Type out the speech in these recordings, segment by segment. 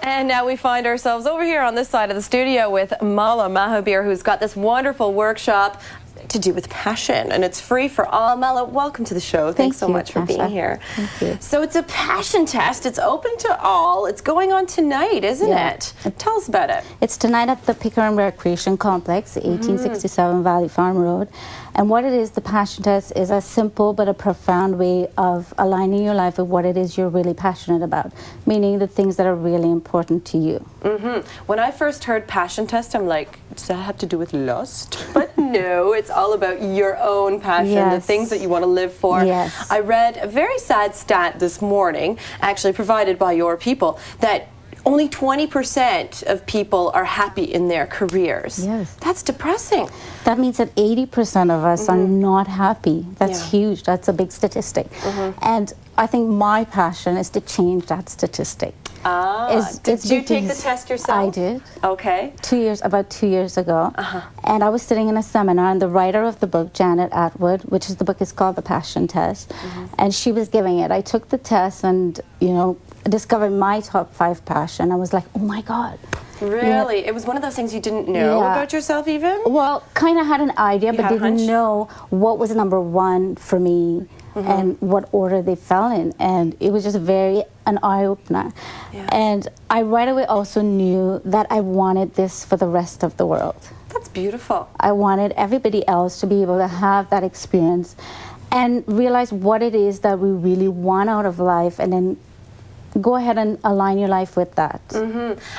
And now we find ourselves over here on this side of the studio with Mala Mahabir, who's got this wonderful workshop to do with passion, and it's free for all. Mala, welcome to the show. Thanks so much for being here. Thank you. So it's a passion test. It's open to all. It's going on tonight, isn't it? Tell us about it. It's tonight at the Pickering Recreation Complex, 1867 Valley Farm Road. And what it is, the passion test is a simple but a profound way of aligning your life with what it is you're really passionate about, meaning the things that are really important to you. When I first heard passion test, I'm like, does that have to do with lust? But no, it's all about your own passion, the things that you want to live for. I read a very sad stat this morning, actually provided by your people, that only 20% of people are happy in their careers. That's depressing. That means that 80% of us are not happy. That's huge. That's a big statistic. And I think my passion is to change that statistic. Did you take the test yourself? I did. Okay. About 2 years ago. And I was sitting in a seminar, and the writer of the book, Janet Attwood, which is the book is called The Passion Test, and she was giving it. I took the test and, you know, discovered my top 5 passion. I was like, oh my God. Really? It was one of those things you didn't know about yourself even? Well, kind of had an idea, but didn't know what was number 1 for me. And what order they fell in, and it was just an eye-opener. And I right away also knew that I wanted this for the rest of the world. That's beautiful. I wanted everybody else to be able to have that experience and realize what it is that we really want out of life, and then go ahead and align your life with that.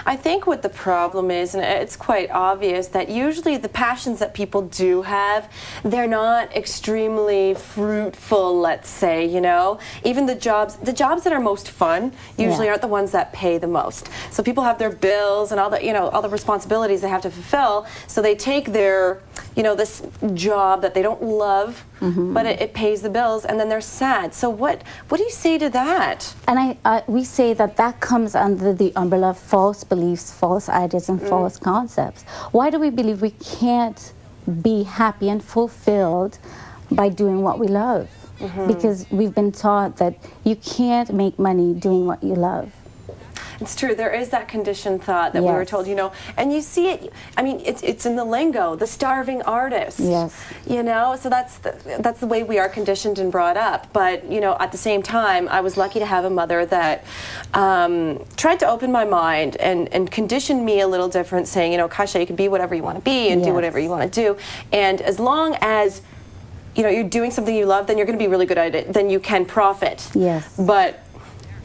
I think what the problem is, and it's quite obvious, that usually the passions that people do have, they're not extremely fruitful, let's say, you know. Even the jobs that are most fun usually aren't the ones that pay the most. So people have their bills and all the, you know, all the responsibilities they have to fulfill, so they take their, you know, this job that they don't love, but it pays the bills, and then they're sad. So what do you say to that? And we say that comes under the umbrella of false beliefs, false ideas, and false concepts. Why do we believe we can't be happy and fulfilled by doing what we love? Because we've been taught that you can't make money doing what you love. It's true. There is that conditioned thought that we were told, you know, and you see it. I mean, it's in the lingo, the starving artist. You know, so that's the way we are conditioned and brought up. But you know, at the same time, I was lucky to have a mother that tried to open my mind and condition me a little different, saying, you know, Kasha, you can be whatever you want to be and do whatever you want to do, and as long as you know you're doing something you love, then you're going to be really good at it. Then you can profit. But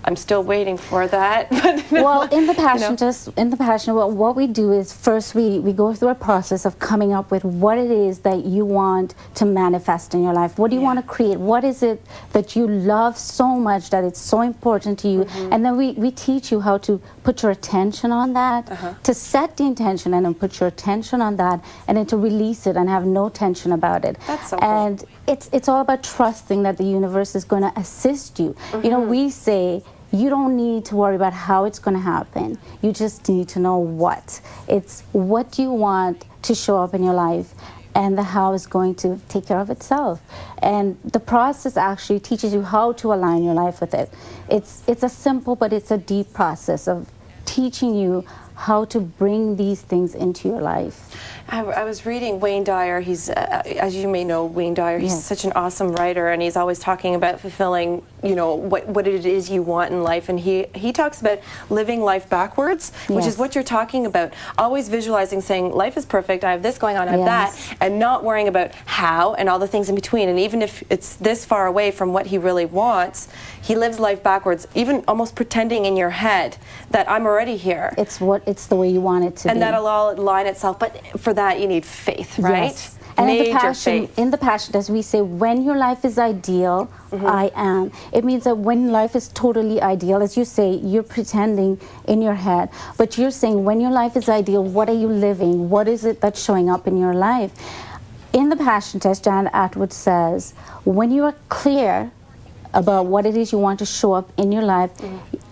I'm still waiting for that. Well, in the passion test, what we do is first we go through a process of coming up with what it is that you want to manifest in your life. What do you want to create? What is it that you love so much that it's so important to you? And then we teach you how to put your attention on that, to set the intention and then put your attention on that, and then to release it and have no tension about it. That's so cool. It's all about trusting that the universe is going to assist you. You know, we say, you don't need to worry about how it's going to happen. You just need to know what. It's what you want to show up in your life, and the how is going to take care of itself. And the process actually teaches you how to align your life with it. It's a simple, but it's a deep process of teaching you how to bring these things into your life. I was reading Wayne Dyer. He's, as you may know, Wayne Dyer, he's such an awesome writer, and he's always talking about fulfilling, you know, what it is you want in life. And he talks about living life backwards, which is what you're talking about. Always visualizing, saying, life is perfect, I have this going on, I have that, and not worrying about how and all the things in between. And even if it's this far away from what he really wants, he lives life backwards, even almost pretending in your head that I'm already here. It's the way you want it to be. And that'll all align itself. But for that, you need faith, right? And in the passion, as we say, when your life is ideal, I am. It means that when life is totally ideal, as you say, you're pretending in your head, but you're saying when your life is ideal, what are you living? What is it that's showing up in your life? In the passion test, Janet Attwood says, when you are clear about what it is you want to show up in your life,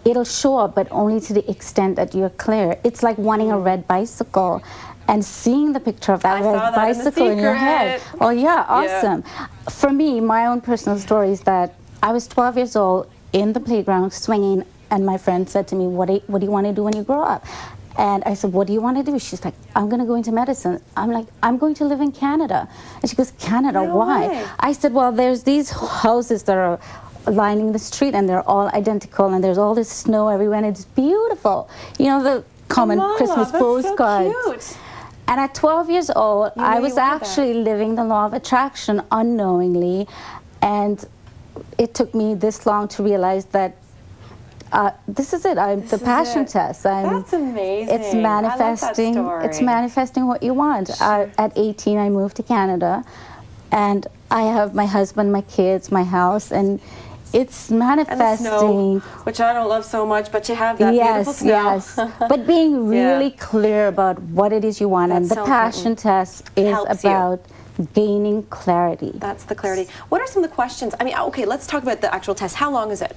it'll show up, but only to the extent that you're clear. It's like wanting a red bicycle and seeing the picture of that red bicycle in your head. Oh yeah, awesome. For me, my own personal story is that I was 12 years old in the playground swinging and my friend said to me, what do you want to do when you grow up? And I said, what do you want to do? She's like, I'm going to go into medicine. I'm like, I'm going to live in Canada. And she goes, Canada, No why? way. I said, well, there's these houses that are lining the street, and they're all identical, and there's all this snow everywhere, and it's beautiful. You know, the common Christmas postcards. So cute. And at 12 years old, I was actually living the law of attraction unknowingly, and it took me this long to realize that this is it. The passion test. That's amazing. It's manifesting. I love that story. It's manifesting what you want. At 18, I moved to Canada, and I have my husband, my kids, my house, and it's manifesting. And the snow, which I don't love so much, but you have that beautiful snow. Yes, but being really clear about what it is you want, and the passion test is about gaining clarity. That's the clarity. What are some of the questions? I mean, okay, let's talk about the actual test. How long is it?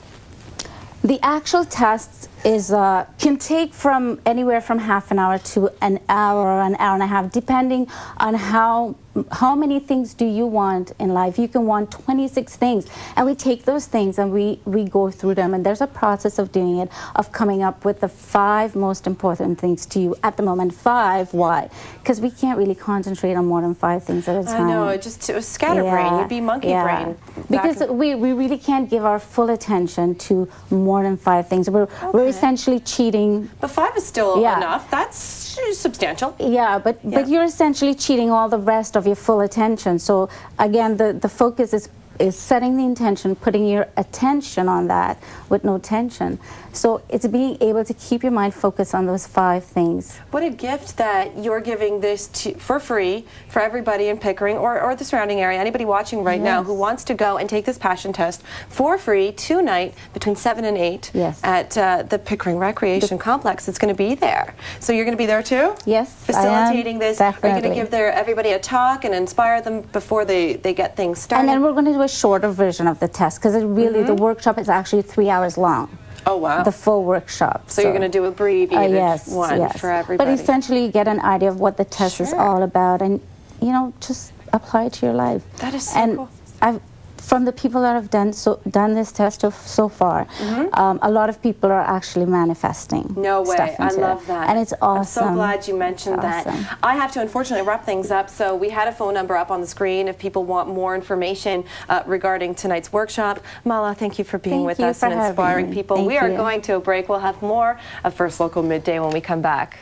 The actual test is can take from anywhere from half an hour to an hour and a half, depending on how many things do you want in life. You can want 26 things, and we take those things and we go through them, and there's a process of doing it, of coming up with the 5 most important things to you at the moment. 5, why? Because we can't really concentrate on more than 5 things at a time. I know, it was scatterbrain. You'd be monkey brain. Because we really can't give our full attention to more than 5 things. We're essentially cheating. But 5 is still enough. That's substantial. Yeah, but you're essentially cheating all the rest of your full attention. So again, the focus is setting the intention, putting your attention on that with no tension. So it's being able to keep your mind focused on those 5 things. What a gift that you're giving this for free for everybody in Pickering or the surrounding area, anybody watching right now who wants to go and take this passion test for free tonight between 7 and 8 at the Pickering Recreation Complex. It's going to be there. So you're going to be there too? Yes, facilitating this. Definitely. Are you going to give everybody a talk and inspire them before they get things started? And then we're going to do a shorter version of the test, because really the workshop is actually 3 hours long. Oh, wow. The full workshop. So you're going to do abbreviated one for everybody. But essentially you get an idea of what the test is all about, and, you know, just apply it to your life. That is so cool. From the people that have done this test so far, a lot of people are actually manifesting. No way. I love that. And it's awesome. I'm so glad you mentioned that. I have to unfortunately wrap things up, so we had a phone number up on the screen if people want more information regarding tonight's workshop. Mala, thank you for being with us and inspiring people. We are going to a break. We'll have more of First Local Midday when we come back.